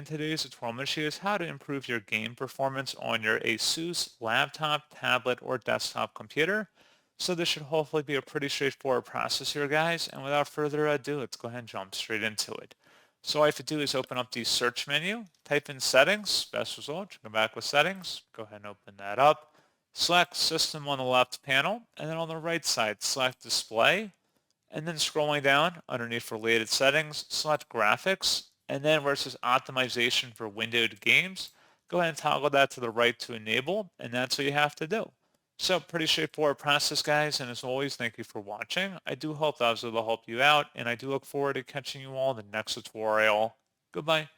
in today's tutorial, I'm going to show you how to improve your game performance on your ASUS laptop, tablet, or desktop computer. So this should hopefully be a pretty straightforward process here, guys. And without further ado, let's go ahead and jump straight into it. So all I have to do is open up the search menu, type in settings, best result, come back with settings, go ahead and open that up. Select system on the left panel, and then on the right side, select display. And then scrolling down underneath related settings, select graphics, and then where it says optimization for windowed games, go ahead and toggle that to the right to enable, and that's what you have to do. So pretty straightforward process, guys, and as always, thank you for watching. I do hope that was able to help you out, and I do look forward to catching you all in the next tutorial. Goodbye.